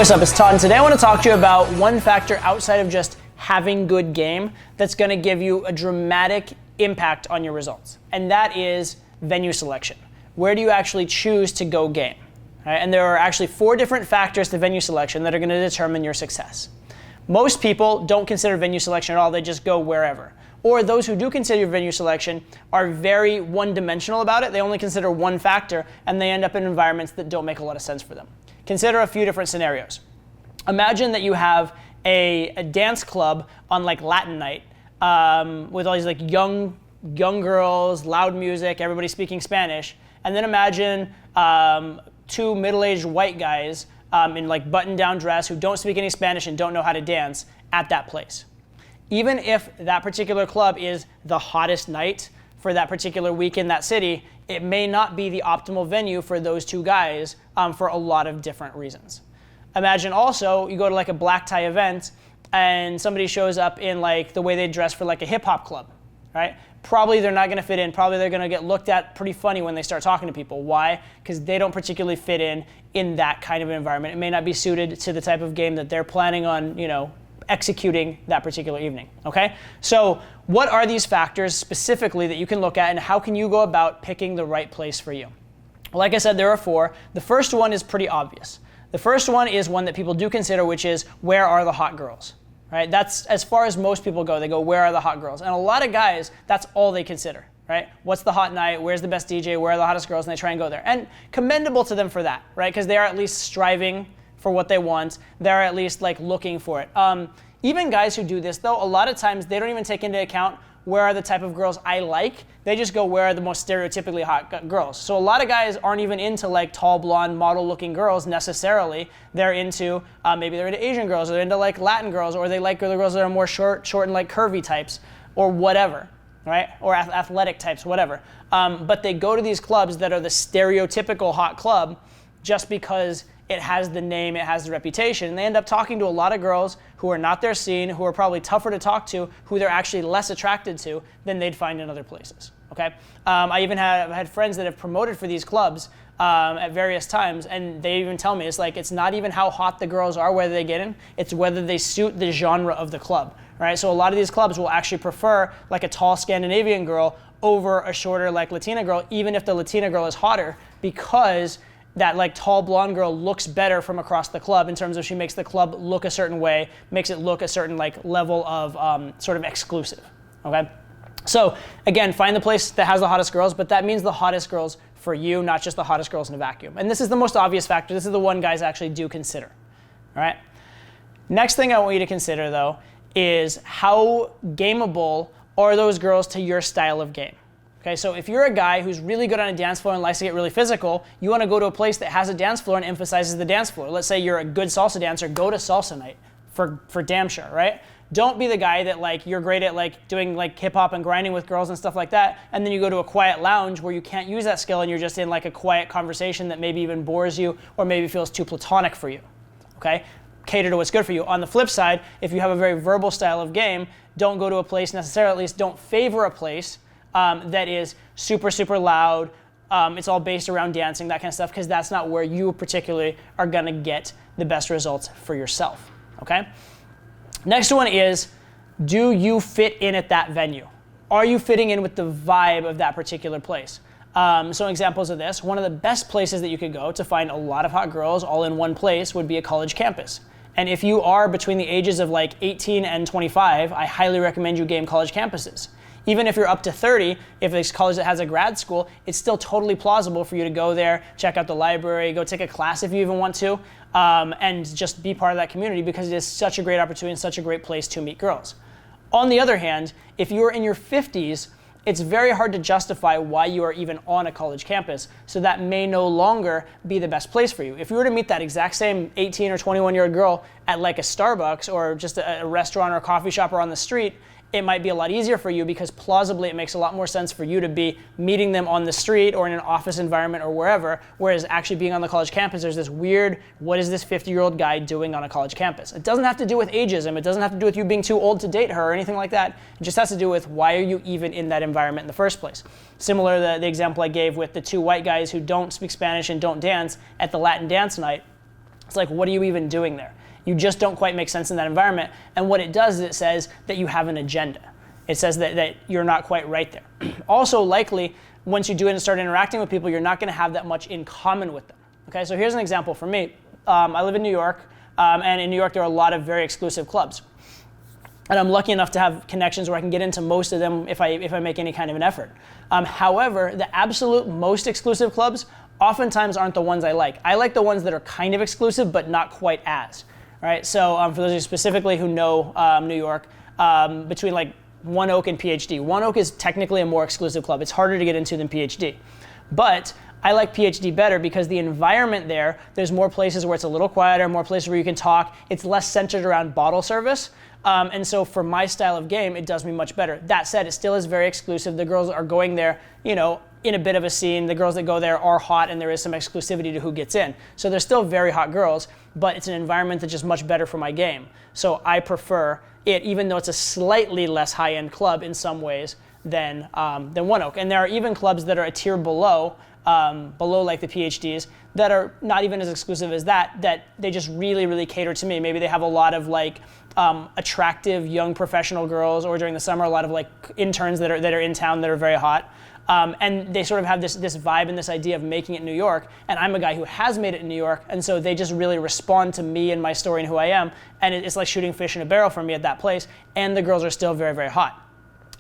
what's up? It's Todd, and today I want to talk to you about one factor outside of just having good game that's going to give you a dramatic impact on your results, and that is venue selection. Where do you actually choose to go game? Right? And there are actually 4 different factors to venue selection that are going to determine your success. Most people don't consider venue selection at all, they just go wherever. Or those who do consider venue selection are very one-dimensional about it. They only consider one factor, and they end up in environments that don't make a lot of sense for them. Consider a few different scenarios. Imagine that you have a dance club on like Latin night with all these like young girls, loud music, everybody speaking Spanish, and then imagine 2 middle-aged white guys in like button-down dress who don't speak any Spanish and don't know how to dance at that place. Even if that particular club is the hottest night for that particular week in that city, it may not be the optimal venue for those 2 guys for a lot of different reasons. Imagine also you go to like a black tie event and somebody shows up in like the way they dress for like a hip hop club, right? Probably they're not going to fit in. Probably they're going to get looked at pretty funny when they start talking to people. Why? Because they don't particularly fit in that kind of environment. It may not be suited to the type of game that they're planning on, executing that particular evening, okay? So what are these factors specifically that you can look at, and how can you go about picking the right place for you? Like I said, there are 4. The first one is pretty obvious. The first one is one that people do consider, which is, where are the hot girls? Right? That's as far as most people go. They go, where are the hot girls? And a lot of guys, that's all they consider, right? What's the hot night? Where's the best DJ? Where are the hottest girls? And they try and go there. And commendable to them for that, right? Because they are at least striving for what they want. They're at least like looking for it. Even guys who do this, though, a lot of times they don't even take into account where are the type of girls I like. They just go, where are the most stereotypically hot girls? So a lot of guys aren't even into like tall, blonde, model-looking girls necessarily. They're into, maybe they're into Asian girls, or they're into like Latin girls, or they like the girls that are more short and like curvy types, or whatever, right? Or athletic types, whatever. But they go to these clubs that are the stereotypical hot club just because it has the name, it has the reputation, and they end up talking to a lot of girls who are not their scene, who are probably tougher to talk to, who they're actually less attracted to than they'd find in other places, okay? I even had friends that have promoted for these clubs at various times, and they even tell me, it's not even how hot the girls are, whether they get in, it's whether they suit the genre of the club, right? So a lot of these clubs will actually prefer like a tall Scandinavian girl over a shorter like Latina girl, even if the Latina girl is hotter, because that like tall blonde girl looks better from across the club in terms of she makes the club look a certain way, makes it look a certain like level of sort of exclusive, okay? So again, find the place that has the hottest girls, but that means the hottest girls for you, not just the hottest girls in a vacuum. And this is the most obvious factor. This is the one guys actually do consider, all right? Next thing I want you to consider though is how gameable are those girls to your style of game. Okay, so if you're a guy who's really good on a dance floor and likes to get really physical, you want to go to a place that has a dance floor and emphasizes the dance floor. Let's say you're a good salsa dancer, go to salsa night for damn sure, right? Don't be the guy that like you're great at like doing like hip hop and grinding with girls and stuff like that, and then you go to a quiet lounge where you can't use that skill and you're just in like a quiet conversation that maybe even bores you or maybe feels too platonic for you, okay? Cater to what's good for you. On the flip side, if you have a very verbal style of game, don't go to a place necessarily, at least don't favor a place that is super, super loud. It's all based around dancing, that kind of stuff, because that's not where you particularly are going to get the best results for yourself, okay? Next one is, do you fit in at that venue? Are you fitting in with the vibe of that particular place? So examples of this, one of the best places that you could go to find a lot of hot girls all in one place would be a college campus. And if you are between the ages of like 18 and 25, I highly recommend you game college campuses. Even if you're up to 30, if it's a college that has a grad school, it's still totally plausible for you to go there, check out the library, go take a class if you even want to, and just be part of that community because it is such a great opportunity and such a great place to meet girls. On the other hand, if you're in your 50s, it's very hard to justify why you are even on a college campus, so that may no longer be the best place for you. If you were to meet that exact same 18 or 21-year-old girl at like a Starbucks or just a restaurant or a coffee shop or on the street, it might be a lot easier for you because plausibly it makes a lot more sense for you to be meeting them on the street or in an office environment or wherever, whereas actually being on the college campus, there's this weird, what is this 50-year-old guy doing on a college campus? It doesn't have to do with ageism. It doesn't have to do with you being too old to date her or anything like that. It just has to do with why are you even in that environment in the first place? Similar to the example I gave with the two white guys who don't speak Spanish and don't dance at the Latin dance night. It's like, what are you even doing there? You just don't quite make sense in that environment. And what it does is it says that you have an agenda. It says that you're not quite right there. Also, likely, once you do it and start interacting with people, you're not going to have that much in common with them. Okay, so here's an example for me. I live in New York, and in New York there are a lot of very exclusive clubs. And I'm lucky enough to have connections where I can get into most of them if I make any kind of an effort. However, the absolute most exclusive clubs oftentimes aren't the ones I like. I like the ones that are kind of exclusive, but not quite as. Right? So for those of you specifically who know New York, between like One Oak and PhD. One Oak is technically a more exclusive club. It's harder to get into than PhD. But I like PhD better because the environment there's more places where it's a little quieter, more places where you can talk. It's less centered around bottle service. And so for my style of game, it does me much better. That said, it still is very exclusive. The girls are going there, in a bit of a scene. The girls that go there are hot, and there is some exclusivity to who gets in. So they're still very hot girls, but it's an environment that's just much better for my game. So I prefer it, even though it's a slightly less high-end club in some ways than One Oak. And there are even clubs that are a tier below like the PhDs, that are not even as exclusive as that they just really, really cater to me. Maybe they have a lot of attractive young professional girls, or during the summer, a lot of interns that are in town that are very hot. And they sort of have this vibe and this idea of making it in New York. And I'm a guy who has made it in New York, and so they just really respond to me and my story and who I am. And it's like shooting fish in a barrel for me at that place. And the girls are still very, very hot.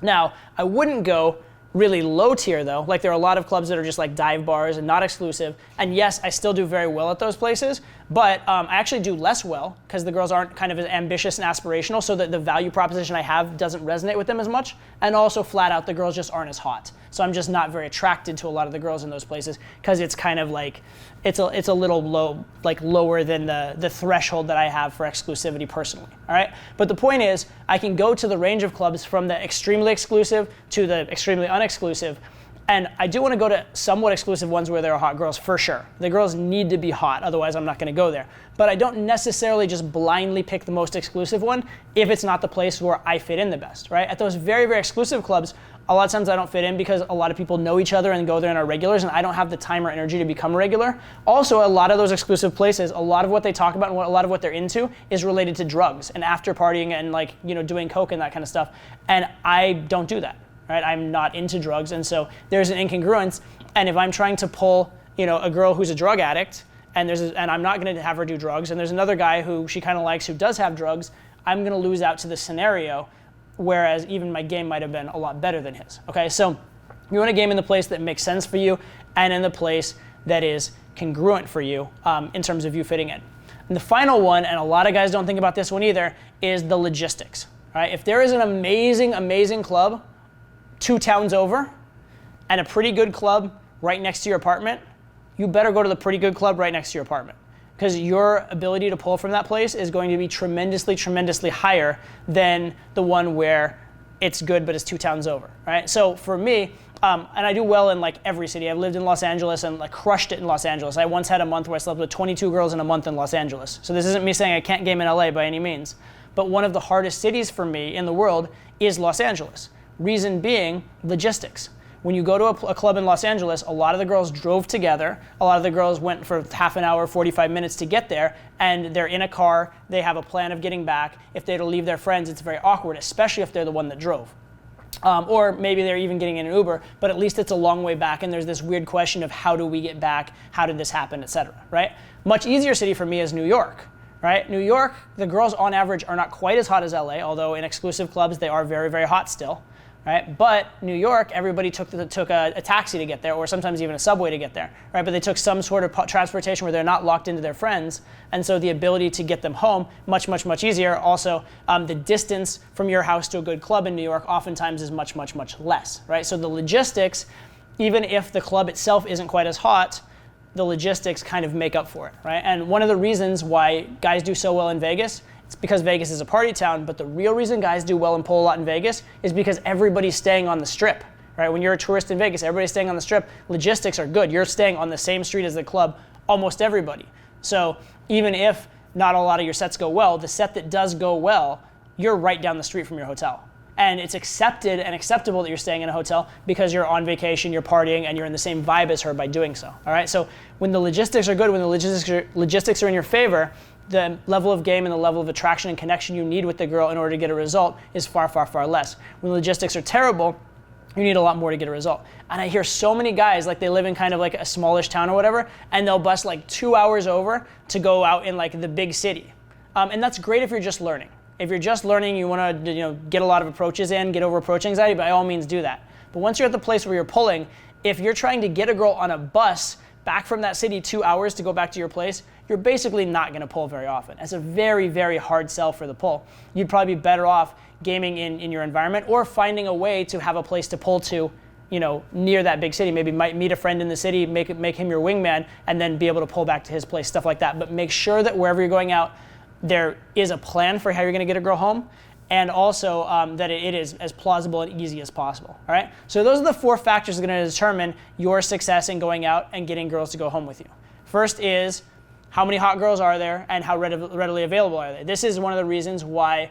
Now, I wouldn't go really low tier though. Like there are a lot of clubs that are just like dive bars and not exclusive. And yes, I still do very well at those places, but I actually do less well because the girls aren't kind of as ambitious and aspirational, so that the value proposition I have doesn't resonate with them as much. And also flat out, the girls just aren't as hot. So I'm just not very attracted to a lot of the girls in those places because it's kind of like, it's a little low, like lower than the threshold that I have for exclusivity personally, all right? But the point is, I can go to the range of clubs from the extremely exclusive to the extremely unexclusive, and I do want to go to somewhat exclusive ones where there are hot girls, for sure. The girls need to be hot, otherwise I'm not going to go there. But I don't necessarily just blindly pick the most exclusive one if it's not the place where I fit in the best, right? At those very, very exclusive clubs, a lot of times I don't fit in because a lot of people know each other and go there and are regulars, and I don't have the time or energy to become a regular. Also, a lot of those exclusive places, a lot of what they talk about and a lot of what they're into is related to drugs and after partying and doing coke and that kind of stuff. And I don't do that, right? I'm not into drugs, and so there's an incongruence. And if I'm trying to pull, a girl who's a drug addict, and I'm not going to have her do drugs, and there's another guy who she kind of likes who does have drugs, I'm going to lose out to the scenario. Whereas even my game might have been a lot better than his. Okay, so you want a game in the place that makes sense for you and in the place that is congruent for you in terms of you fitting in. And the final one, and a lot of guys don't think about this one either, is the logistics. Right? If there is an amazing, amazing club 2 towns over and a pretty good club right next to your apartment, you better go to the pretty good club right next to your apartment. Because your ability to pull from that place is going to be tremendously, tremendously higher than the one where it's good but it's 2 towns over, right? So for me, and I do well in every city. I've lived in Los Angeles and crushed it in Los Angeles. I once had a month where I slept with 22 girls in a month in Los Angeles. So this isn't me saying I can't game in LA by any means. But one of the hardest cities for me in the world is Los Angeles. Reason being, logistics. When you go to a club in Los Angeles, a lot of the girls drove together. A lot of the girls went for half an hour, 45 minutes to get there, and they're in a car. They have a plan of getting back. If they're to leave their friends, it's very awkward, especially if they're the one that drove. Or maybe they're even getting in an Uber, but at least it's a long way back, and there's this weird question of how do we get back, how did this happen, etc. Right? Much easier city for me is New York. Right? New York, the girls on average are not quite as hot as LA, although in exclusive clubs they are very, very hot still. Right? But New York, everybody took a taxi to get there, or sometimes even a subway to get there. Right? But they took some sort of transportation where they're not locked into their friends, and so the ability to get them home, much, much, much easier. Also, the distance from your house to a good club in New York oftentimes is much, much, much less. Right? So the logistics, even if the club itself isn't quite as hot, the logistics kind of make up for it. Right? And one of the reasons why guys do so well in Vegas, it's because Vegas is a party town, but the real reason guys do well and pull a lot in Vegas is because everybody's staying on the strip, right? When you're a tourist in Vegas, everybody's staying on the strip. Logistics are good. You're staying on the same street as the club, almost everybody. So even if not a lot of your sets go well, the set that does go well, you're right down the street from your hotel. and it's accepted and acceptable that you're staying in a hotel because you're on vacation, you're partying, and you're in the same vibe as her by doing so. All right. So when the logistics are good, when the logistics are in your favor, the level of game and the level of attraction and connection you need with the girl in order to get a result is far, far, far less. When the logistics are terrible, you need a lot more to get a result. And I hear so many guys, like they live in kind of like a smallish town or whatever, and they'll bust like 2 hours over to go out in like the big city. And that's great if you're just learning. If you're just learning, you want to get a lot of approaches in, get over approach anxiety, by all means do that. But once you're at the place where you're pulling, if you're trying to get a girl on a bus back from that city 2 hours to go back to your place, you're basically not going to pull very often. It's a very, very hard sell for the pull. You'd probably be better off gaming in your environment or finding a way to have a place to pull to, near that big city. Maybe might meet a friend in the city, make him your wingman, and then be able to pull back to his place, stuff like that. But make sure that wherever you're going out, there is a plan for how you're going to get a girl home, and also that it is as plausible and easy as possible. All right. So those are the 4 factors that are going to determine your success in going out and getting girls to go home with you. First is how many hot girls are there and how readily available are they. This is one of the reasons why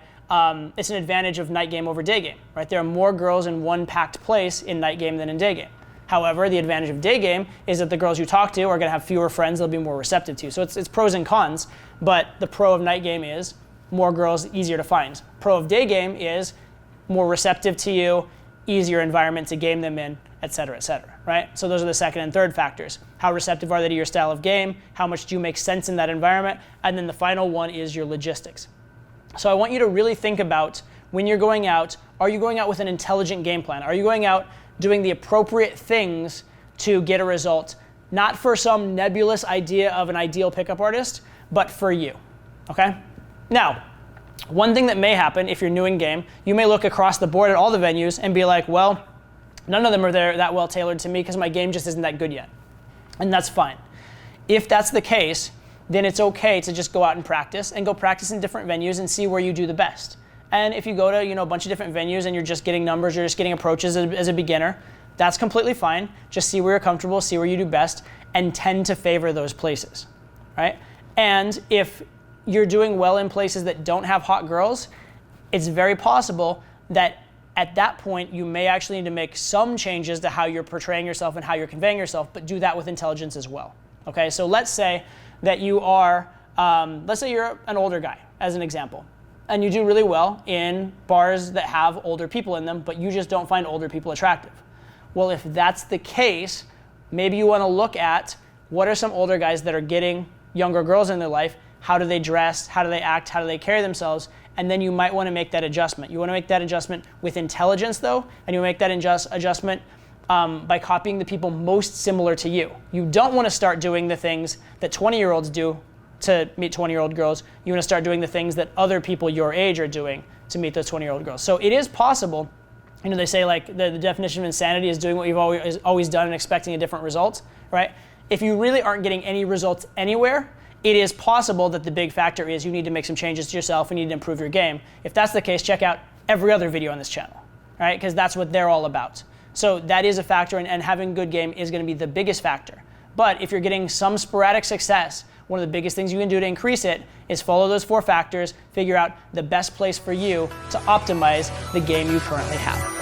it's an advantage of night game over day game. Right. There are more girls in one packed place in night game than in day game. However, the advantage of day game is that the girls you talk to are going to have fewer friends they'll be more receptive to. So it's pros and cons, but the pro of night game is more girls, easier to find. Pro of day game is more receptive to you, easier environment to game them in, et cetera, right? So those are the second and third factors. How receptive are they to your style of game? How much do you make sense in that environment? And then the final one is your logistics. So I want you to really think about when you're going out, are you going out with an intelligent game plan? Are you going out doing the appropriate things to get a result, not for some nebulous idea of an ideal pickup artist, but for you, okay? Now, one thing that may happen if you're new in game, you may look across the board at all the venues and be like, well, none of them are that well tailored to me because my game just isn't that good yet. And that's fine. If that's the case, then it's okay to just go out and practice and go practice in different venues and see where you do the best. And if you go to a bunch of different venues and you're just getting numbers, you're just getting approaches as a beginner, that's completely fine. Just see where you're comfortable, see where you do best, and tend to favor those places, right? And if you're doing well in places that don't have hot girls, it's very possible that at that point you may actually need to make some changes to how you're portraying yourself and how you're conveying yourself, but do that with intelligence as well, okay? So let's say that you are, let's say you're an older guy, as an example, and you do really well in bars that have older people in them, but you just don't find older people attractive. Well, if that's the case, maybe you want to look at what are some older guys that are getting younger girls in their life, how do they dress, how do they act, how do they carry themselves, and then you might want to make that adjustment. You want to make that adjustment with intelligence, though, and you make that adjustment by copying the people most similar to you. You don't want to start doing the things that 20-year-olds do to meet 20-year-old girls. You want to start doing the things that other people your age are doing to meet those 20-year-old girls. So it is possible. They say like the definition of insanity is doing what you've always done and expecting a different result, right? If you really aren't getting any results anywhere, it is possible that the big factor is you need to make some changes to yourself and you need to improve your game. If that's the case, check out every other video on this channel, right? Because that's what they're all about. So that is a factor, and having good game is going to be the biggest factor. But if you're getting some sporadic success, one of the biggest things you can do to increase it is follow those 4 factors, figure out the best place for you to optimize the game you currently have.